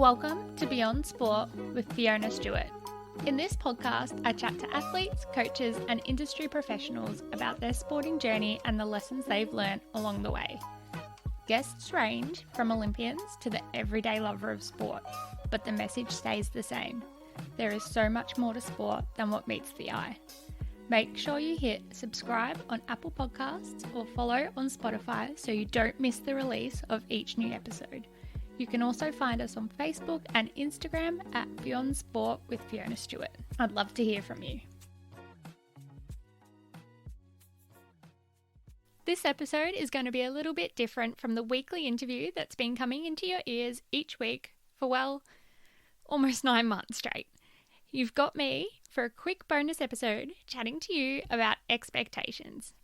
Welcome to Beyond Sport with Fiona Stewart. In this podcast, I chat to athletes, coaches, and industry professionals about their sporting journey and the lessons they've learned along the way. Guests range from Olympians to the everyday lover of sport, but the message stays the same. There is so much more to sport than what meets the eye. Make sure you hit subscribe on Apple Podcasts or follow on Spotify so you don't miss the release of each new episode. You can also find us on Facebook and Instagram at Beyond Sport with Fiona Stewart. I'd love to hear from you. This episode is going to be a little bit different from the weekly interview that's been coming into your ears each week for, well, almost 9 months straight. You've got me for a quick bonus episode chatting to you about expectations.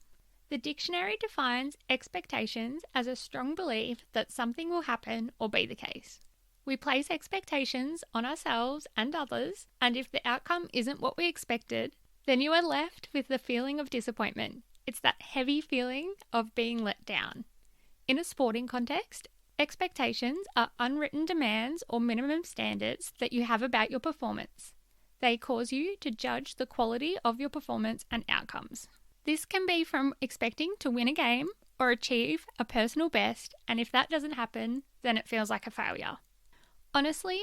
The dictionary defines expectations as a strong belief that something will happen or be the case. We place expectations on ourselves and others, and if the outcome isn't what we expected, then you are left with the feeling of disappointment. It's that heavy feeling of being let down. In a sporting context, expectations are unwritten demands or minimum standards that you have about your performance. They cause you to judge the quality of your performance and outcomes. This can be from expecting to win a game or achieve a personal best, and if that doesn't happen, then it feels like a failure. Honestly,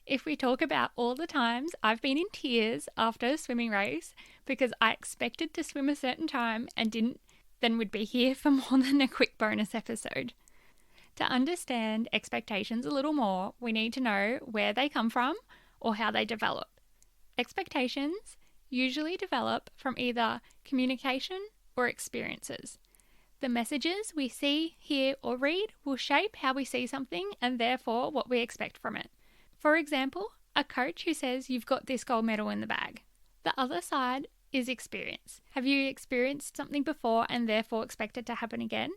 if we talk about all the times I've been in tears after a swimming race because I expected to swim a certain time and didn't, then we'd be here for more than a quick bonus episode. To understand expectations a little more, we need to know where they come from or how they develop. Expectations usually develop from either communication or experiences. The messages we see, hear, or read will shape how we see something and therefore what we expect from it. For example, a coach who says you've got this gold medal in the bag. The other side is experience. Have you experienced something before and therefore expect it to happen again?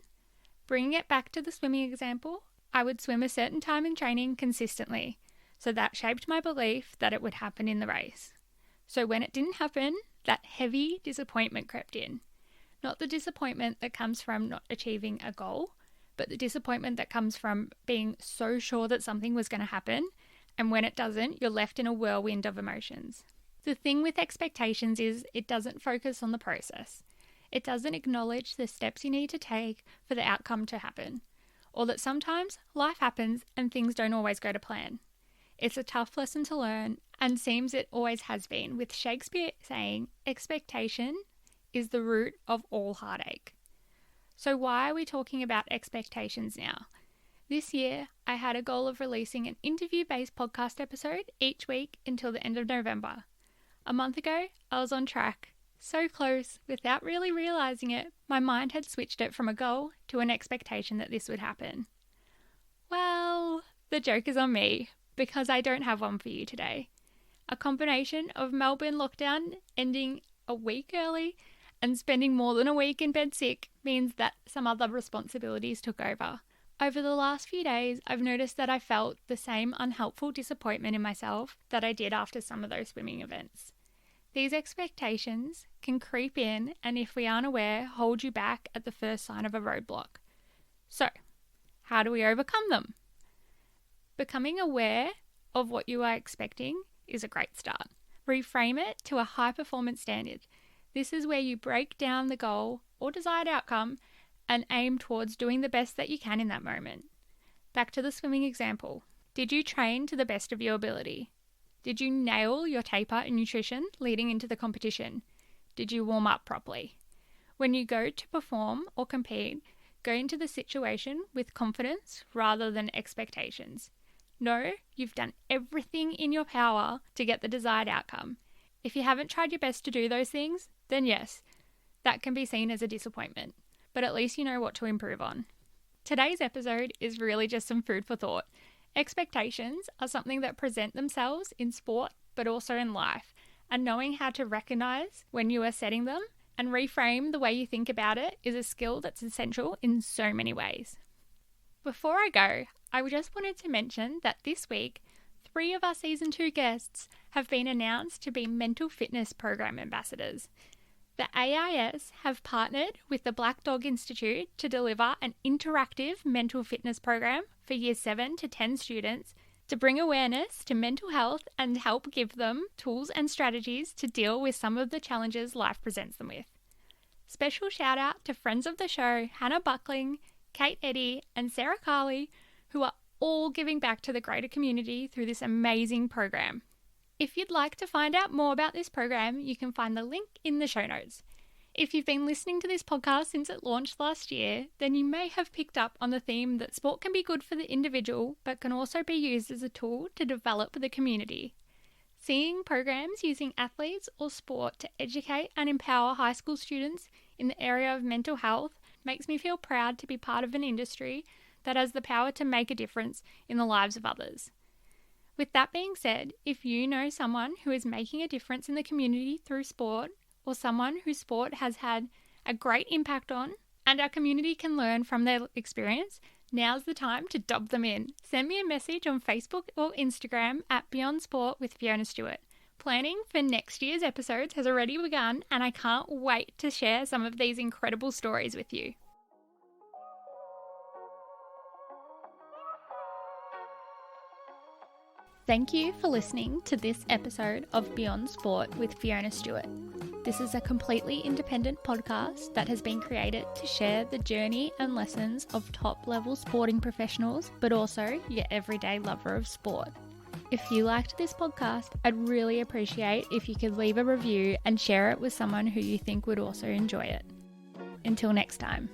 Bringing it back to the swimming example, I would swim a certain time in training consistently, so that shaped my belief that it would happen in the race. So when it didn't happen, that heavy disappointment crept in. Not the disappointment that comes from not achieving a goal, but the disappointment that comes from being so sure that something was going to happen, and when it doesn't, you're left in a whirlwind of emotions. The thing with expectations is it doesn't focus on the process. It doesn't acknowledge the steps you need to take for the outcome to happen, or that sometimes life happens and things don't always go to plan. It's a tough lesson to learn, and seems it always has been, with Shakespeare saying, expectation is the root of all heartache. So why are we talking about expectations now? This year, I had a goal of releasing an interview-based podcast episode each week until the end of November. A month ago, I was on track. So close, without really realising it, my mind had switched it from a goal to an expectation that this would happen. Well, the joke is on me, because I don't have one for you today. A combination of Melbourne lockdown ending a week early and spending more than a week in bed sick means that some other responsibilities took over. Over the last few days, I've noticed that I felt the same unhelpful disappointment in myself that I did after some of those swimming events. These expectations can creep in and, if we aren't aware, hold you back at the first sign of a roadblock. So, how do we overcome them? Becoming aware of what you are expecting is a great start. Reframe it to a high-performance standard. This is where you break down the goal or desired outcome and aim towards doing the best that you can in that moment. Back to the swimming example. Did you train to the best of your ability? Did you nail your taper and nutrition leading into the competition? Did you warm up properly? When you go to perform or compete, go into the situation with confidence rather than expectations. Know you've done everything in your power to get the desired outcome. If you haven't tried your best to do those things, then yes, that can be seen as a disappointment, but at least you know what to improve on. Today's episode is really just some food for thought. Expectations are something that present themselves in sport, but also in life, and knowing how to recognize when you are setting them and reframe the way you think about it is a skill that's essential in so many ways. Before I go, I just wanted to mention that this week, 3 of our Season 2 guests have been announced to be Mental Fitness Program Ambassadors. The AIS have partnered with the Black Dog Institute to deliver an interactive mental fitness program for Year 7 to 10 students to bring awareness to mental health and help give them tools and strategies to deal with some of the challenges life presents them with. Special shout out to friends of the show, Hannah Buckling, Kate Eddy, and Sarah Carley, who are all giving back to the greater community through this amazing program. If you'd like to find out more about this program, you can find the link in the show notes. If you've been listening to this podcast since it launched last year, then you may have picked up on the theme that sport can be good for the individual, but can also be used as a tool to develop the community. Seeing programs using athletes or sport to educate and empower high school students in the area of mental health makes me feel proud to be part of an industry that has the power to make a difference in the lives of others. With that being said, if you know someone who is making a difference in the community through sport, or someone whose sport has had a great impact on, and our community can learn from their experience, now's the time to dub them in. Send me a message on Facebook or Instagram at Beyond Sport with Fiona Stewart. Planning for next year's episodes has already begun, and I can't wait to share some of these incredible stories with you. Thank you for listening to this episode of Beyond Sport with Fiona Stewart. This is a completely independent podcast that has been created to share the journey and lessons of top-level sporting professionals, but also your everyday lover of sport. If you liked this podcast, I'd really appreciate if you could leave a review and share it with someone who you think would also enjoy it. Until next time.